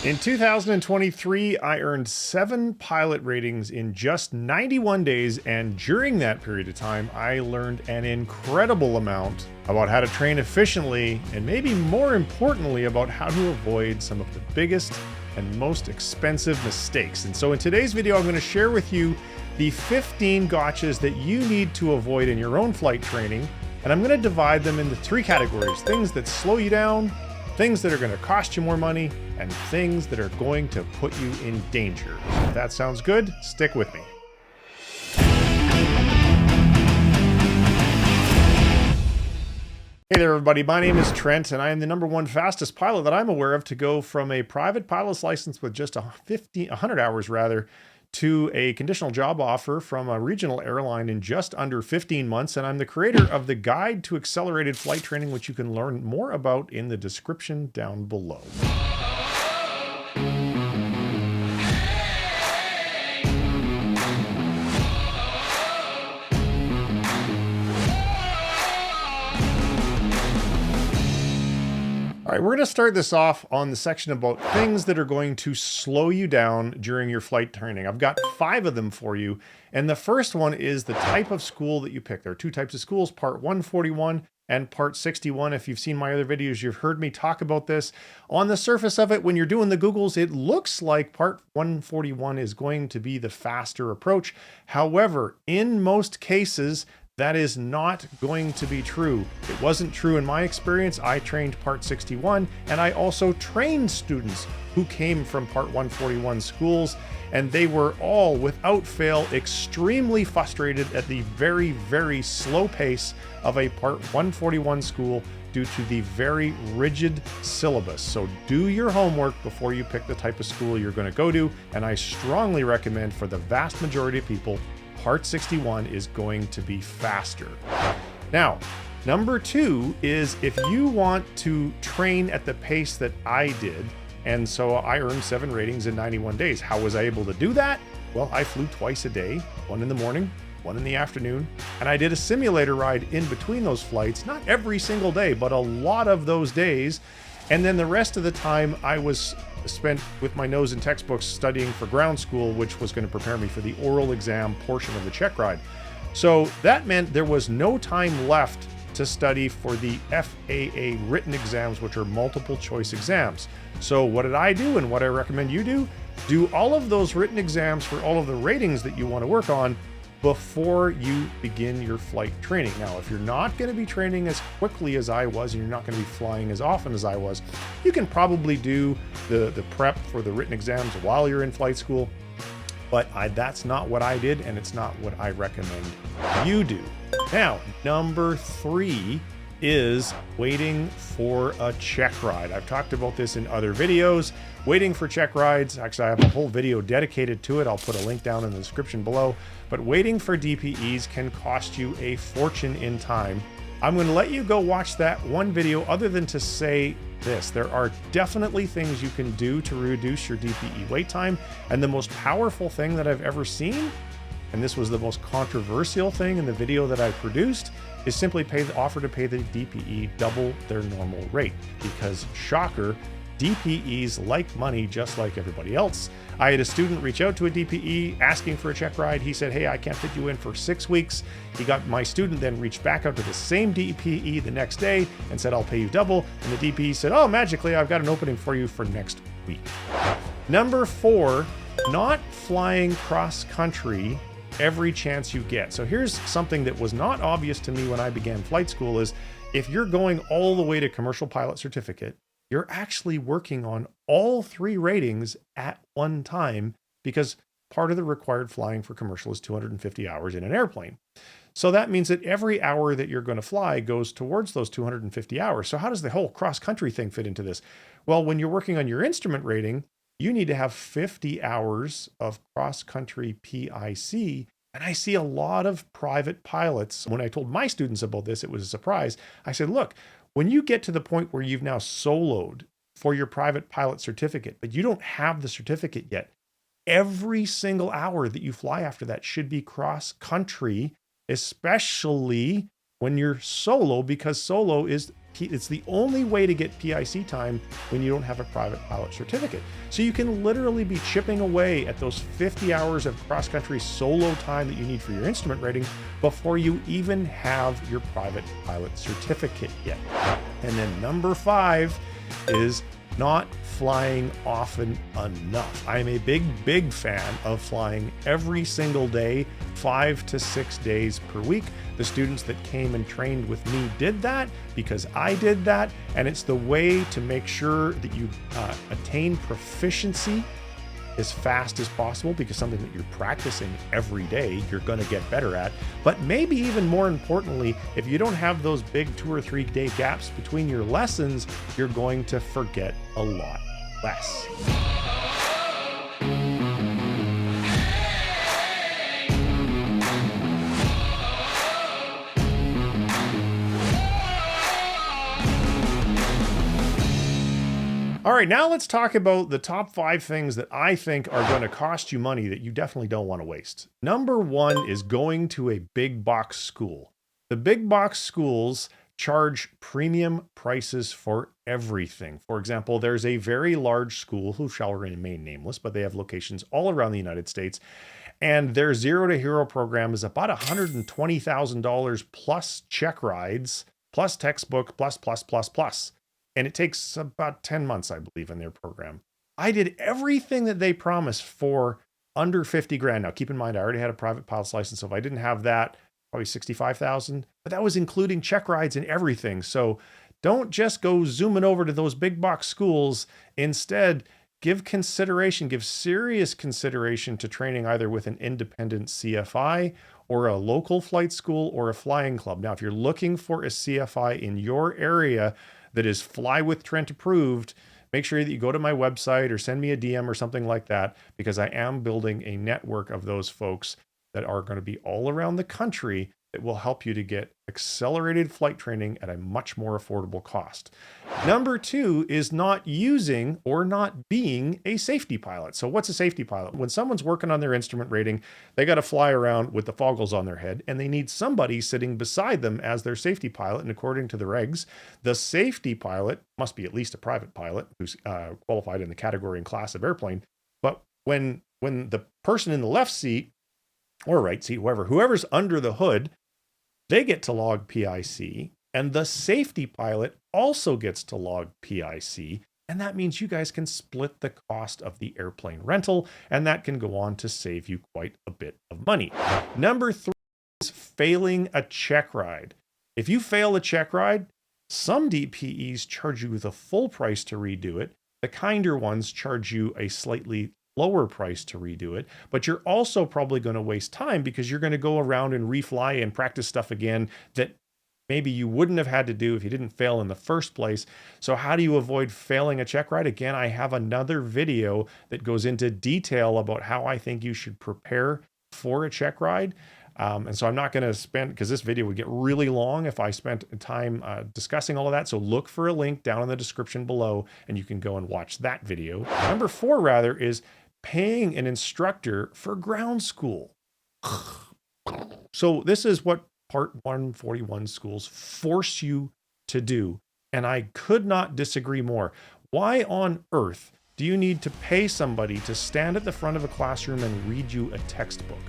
In 2023, I earned 7 pilot ratings in just 91 days, and during that period of time, I learned an incredible amount about how to train efficiently, and maybe more importantly, about how to avoid some of the biggest and most expensive mistakes. And so in today's video, I'm going to share with you the 15 gotchas that you need to avoid in your own flight training, and I'm going to divide them into 3 categories: things that slow you down, things that are going to cost you more money, and things that are going to put you in danger. If that sounds good, stick with me. Hey there, everybody. My name is Trent, and I am the #1 fastest pilot that I'm aware of to go from a private pilot's license with just 100 hours to a conditional job offer from a regional airline in just under 15 months. And I'm the creator of the Guide to Accelerated Flight Training, which you can learn more about in the description down below. All right, we're going to start this off on the section about things that are going to slow you down during your flight training. I've got 5 of them for you. And the first one is the type of school that you pick. There are 2 types of schools, Part 141 and Part 61. If you've seen my other videos, you've heard me talk about this. On the surface of it, when you're doing the Googles, it looks like Part 141 is going to be the faster approach. However, in most cases, that is not going to be true. It wasn't true in my experience. I trained Part 61, and I also trained students who came from Part 141 schools, and they were all, without fail, extremely frustrated at the very, very slow pace of a Part 141 school due to the very rigid syllabus. So do your homework before you pick the type of school you're going to go to, and I strongly recommend, for the vast majority of people, Part 61 is going to be faster. Now, number 2 is if you want to train at the pace that I did, and so I earned 7 ratings in 91 days. How was I able to do that? Well, I flew twice a day, one in the morning, one in the afternoon, and I did a simulator ride in between those flights, not every single day, but a lot of those days. And then the rest of the time I was spent with my nose in textbooks studying for ground school, which was going to prepare me for the oral exam portion of the check ride. So that meant there was no time left to study for the FAA written exams, which are multiple choice exams. So what did I do, and what I recommend you do? Do all of those written exams for all of the ratings that you want to work on before you begin your flight training. Now, if you're not going to be training as quickly as I was, and you're not going to be flying as often as I was, you can probably do the prep for the written exams while you're in flight school. But that's not what I did, and it's not what I recommend you do. Now, number 3 is waiting for a check ride. I've talked about this in other videos. Waiting for check rides, actually I have a whole video dedicated to it. I'll put a link down in the description below. But waiting for DPEs can cost you a fortune in time. I'm going to let you go watch that one video, other than to say this: there are definitely things you can do to reduce your DPE wait time. And the most powerful thing that I've ever seen, and this was the most controversial thing in the video that I produced, is simply offer to pay the DPE double their normal rate. Because, shocker, DPEs like money just like everybody else. I had a student reach out to a DPE asking for a check ride. He said, hey, I can't fit you in for 6 weeks. My student then reached back out to the same DPE the next day and said, I'll pay you double. And the DPE said, oh, magically, I've got an opening for you for next week. Number 4, not flying cross country every chance you get. So here's something that was not obvious to me when I began flight school: is if you're going all the way to commercial pilot certificate, you're actually working on all 3 ratings at one time, because part of the required flying for commercial is 250 hours in an airplane. So that means that every hour that you're going to fly goes towards those 250 hours. So how does the whole cross-country thing fit into this? Well, when you're working on your instrument rating, you need to have 50 hours of cross-country PIC. And I see a lot of private pilots. When I told my students about this, it was a surprise. I said, look, when you get to the point where you've now soloed for your private pilot certificate, but you don't have the certificate yet, every single hour that you fly after that should be cross-country, especially when you're solo, because solo is it's the only way to get PIC time when you don't have a private pilot certificate. So you can literally be chipping away at those 50 hours of cross-country solo time that you need for your instrument rating before you even have your private pilot certificate yet. And then number 5 is not flying often enough. I am a big fan of flying every single day, 5 to 6 days per week. The students that came and trained with me did that because I did that, and it's the way to make sure that you attain proficiency as fast as possible, because something that you're practicing every day, you're going to get better at. But maybe even more importantly, if you don't have those big 2 or 3 day gaps between your lessons, you're going to forget a lot less. All right, now let's talk about the top 5 things that I think are going to cost you money that you definitely don't want to waste. Number 1 is going to a big box school. The big box schools charge premium prices for everything. For example, there's a very large school who shall remain nameless, but they have locations all around the United States. And their Zero to Hero program is about $120,000 plus check rides, plus textbook, plus. And it takes about 10 months, I believe, in their program. I did everything that they promised for under 50 grand. Now, keep in mind, I already had a private pilot's license. So if I didn't have that, probably 65,000, but that was including check rides and everything. So don't just go zooming over to those big box schools. Instead, give serious consideration to training either with an independent CFI or a local flight school or a flying club. Now, if you're looking for a CFI in your area that is Fly with Trent approved, make sure that you go to my website or send me a DM or something like that, because I am building a network of those folks that are going to be all around the country that will help you to get accelerated flight training at a much more affordable cost. Number 2 is not using or not being a safety pilot. So what's a safety pilot? When someone's working on their instrument rating, they got to fly around with the foggles on their head, and they need somebody sitting beside them as their safety pilot. And according to the regs, the safety pilot must be at least a private pilot who's qualified in the category and class of airplane. But when the person in the left seat or right seat, whoever's under the hood, they get to log PIC, and the safety pilot also gets to log PIC. And that means you guys can split the cost of the airplane rental, and that can go on to save you quite a bit of money. Number 3 is failing a check ride. If you fail a check ride, some DPEs charge you the full price to redo it. The kinder ones charge you a slightly lower price to redo it, but you're also probably going to waste time because you're going to go around and refly and practice stuff again that maybe you wouldn't have had to do if you didn't fail in the first place. So how do you avoid failing a check ride? Again, I have another video that goes into detail about how I think you should prepare for a check ride. And so I'm not going to spend, because this video would get really long if I spent time discussing all of that. So look for a link down in the description below, and you can go and watch that video. Number 4, rather, is paying an instructor for ground school. So this is what Part 141 schools force you to do. And I could not disagree more. Why on earth do you need to pay somebody to stand at the front of a classroom and read you a textbook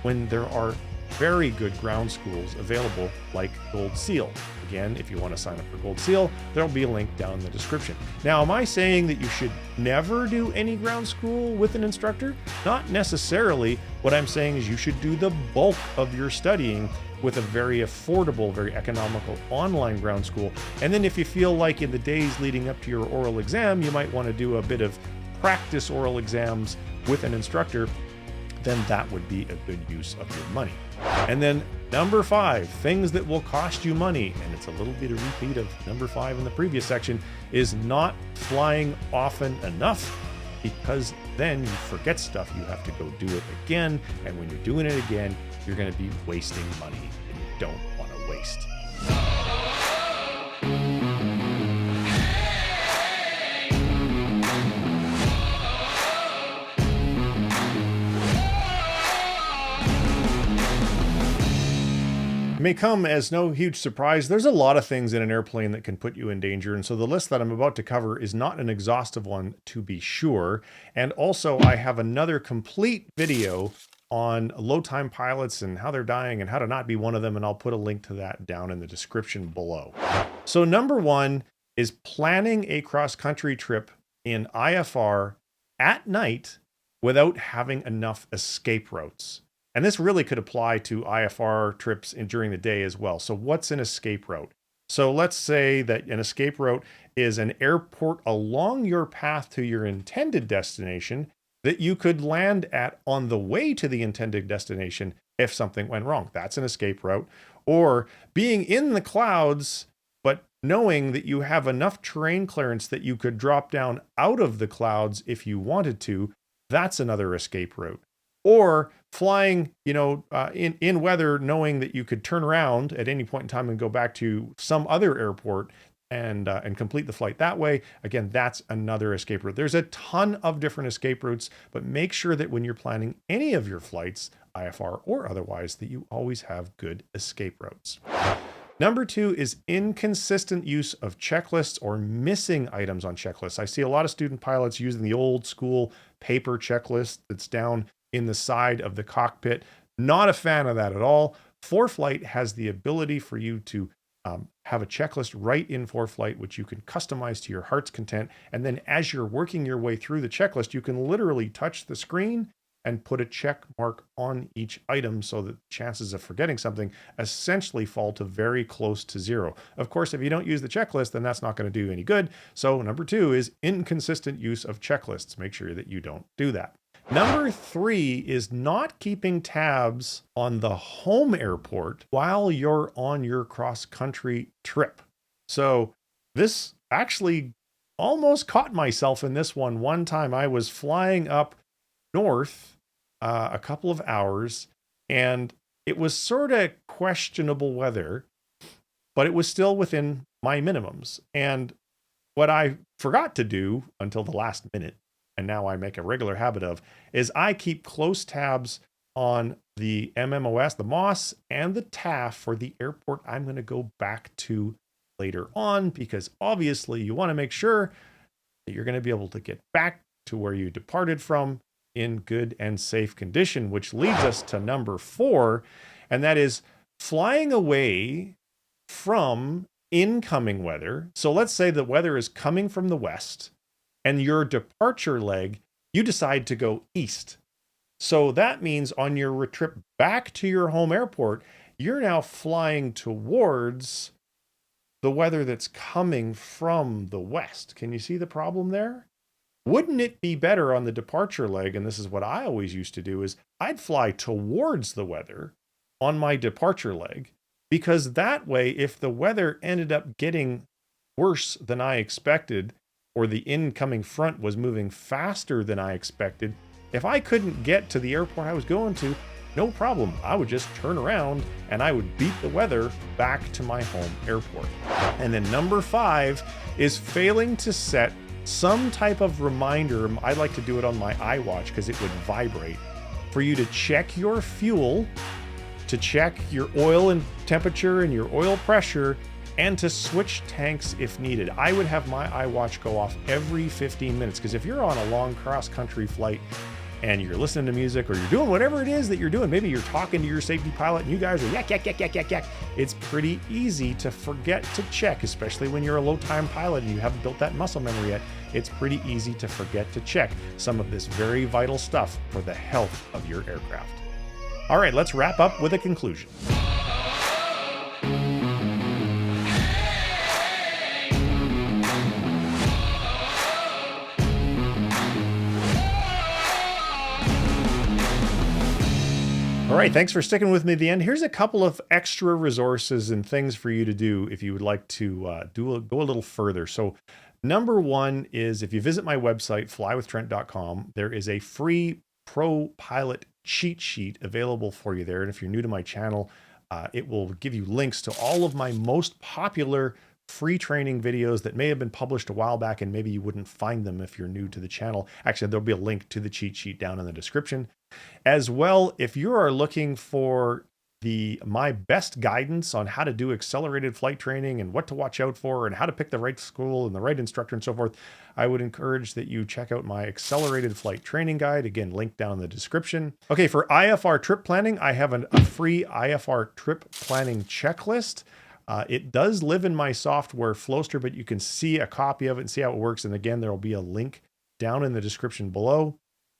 when there are very good ground schools available like Gold Seal? Again, if you want to sign up for Gold Seal, there'll be a link down in the description. Now, am I saying that you should never do any ground school with an instructor? Not necessarily. What I'm saying is you should do the bulk of your studying with a very affordable, very economical online ground school. And then if you feel like in the days leading up to your oral exam, you might want to do a bit of practice oral exams with an instructor, then that would be a good use of your money. And then number 5, things that will cost you money, and it's a little bit of repeat of number 5 in the previous section, is not flying often enough, because then you forget stuff. You have to go do it again, and when you're doing it again, you're going to be wasting money that you don't want to waste. may come as no huge surprise, there's a lot of things in an airplane that can put you in danger. And so the list that I'm about to cover is not an exhaustive one, to be sure. And also I have another complete video on low-time pilots and how they're dying and how to not be one of them. And I'll put a link to that down in the description below. So number one is planning a cross-country trip in IFR at night without having enough escape routes. And this really could apply to IFR trips during the day as well. So what's an escape route? So let's say that an escape route is an airport along your path to your intended destination that you could land at on the way to the intended destination if something went wrong. That's an escape route. Or being in the clouds, but knowing that you have enough terrain clearance that you could drop down out of the clouds if you wanted to. That's another escape route. Or flying, in weather, knowing that you could turn around at any point in time and go back to some other airport and complete the flight that way. Again, that's another escape route. There's a ton of different escape routes, but make sure that when you're planning any of your flights, IFR or otherwise, that you always have good escape routes. Number two is inconsistent use of checklists or missing items on checklists. I see a lot of student pilots using the old school paper checklist that's down in the side of the cockpit. Not a fan of that at all. ForeFlight has the ability for you to have a checklist right in ForeFlight, which you can customize to your heart's content. And then as you're working your way through the checklist, you can literally touch the screen and put a check mark on each item so that chances of forgetting something essentially fall to very close to zero. Of course, if you don't use the checklist, then that's not going to do any good. So number two is inconsistent use of checklists. Make sure that you don't do that. Number three is not keeping tabs on the home airport while you're on your cross-country trip. So this actually almost caught myself in this one. One time I was flying up north a couple of hours, and it was sort of questionable weather, but it was still within my minimums. And what I forgot to do until the last minute, and now I make a regular habit of, is I keep close tabs on the MMOS, the MOS, and the TAF for the airport I'm going to go back to later on, because obviously you want to make sure that you're going to be able to get back to where you departed from in good and safe condition, which leads us to number four, and that is flying away from incoming weather. So let's say the weather is coming from the west, and your departure leg, you decide to go east. So that means on your trip back to your home airport, you're now flying towards the weather that's coming from the west. Can you see the problem there? Wouldn't it be better on the departure leg, and this is what I always used to do, is I'd fly towards the weather on my departure leg, because that way, if the weather ended up getting worse than I expected, or the incoming front was moving faster than I expected, if I couldn't get to the airport I was going to, no problem. I would just turn around and I would beat the weather back to my home airport. And then number five is failing to set some type of reminder. I like to do it on my iWatch because it would vibrate, for you to check your fuel, to check your oil and temperature and your oil pressure, and to switch tanks if needed. I would have my iWatch go off every 15 minutes, because if you're on a long cross-country flight and you're listening to music, or you're doing whatever it is that you're doing, maybe you're talking to your safety pilot and you guys are yak, yak, yak, yak, yak, yak, it's pretty easy to forget to check, especially when you're a low-time pilot and you haven't built that muscle memory yet. It's pretty easy to forget to check some of this very vital stuff for the health of your aircraft. All right, let's wrap up with a conclusion. All right, thanks for sticking with me at the end. Here's a couple of extra resources and things for you to do if you would like to go a little further. So number one is, if you visit my website, flywithtrent.com, there is a free pro pilot cheat sheet available for you there. And if you're new to my channel, it will give you links to all of my most popular free training videos that may have been published a while back, and maybe you wouldn't find them if you're new to the channel. Actually, there'll be a link to the cheat sheet down in the description. As well, if you are looking for my best guidance on how to do accelerated flight training and what to watch out for and how to pick the right school and the right instructor and so forth, I would encourage that you check out my accelerated flight training guide. Again, link down in the description. Okay, for IFR trip planning, I have a free IFR trip planning checklist. It does live in my software Flowster, but you can see a copy of it and see how it works. And again, there will be a link down in the description below.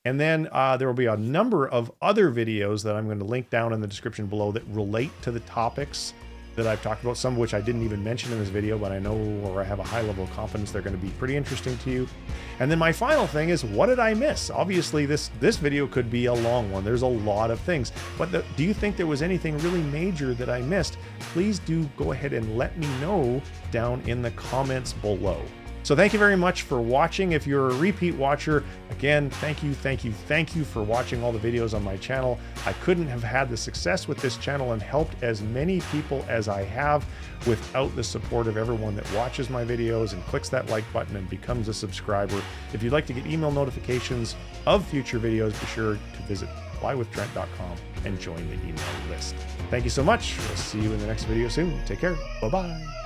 And then there will be a number of other videos that I'm going to link down in the description below that relate to the topics that I've talked about, some of which I didn't even mention in this video, but I know, or I have a high level of confidence they're going to be pretty interesting to you. And then my final thing is, what did I miss? Obviously, this video could be a long one. There's a lot of things. But do you think there was anything really major that I missed? Please do go ahead and let me know down in the comments below. So thank you very much for watching. If you're a repeat watcher, again, thank you for watching all the videos on my channel. I couldn't have had the success with this channel and helped as many people as I have without the support of everyone that watches my videos and clicks that like button and becomes a subscriber. If you'd like to get email notifications of future videos, be sure to visit flywithtrent.com and join the email list. Thank you so much. We'll see you in the next video soon. Take care. Bye-bye.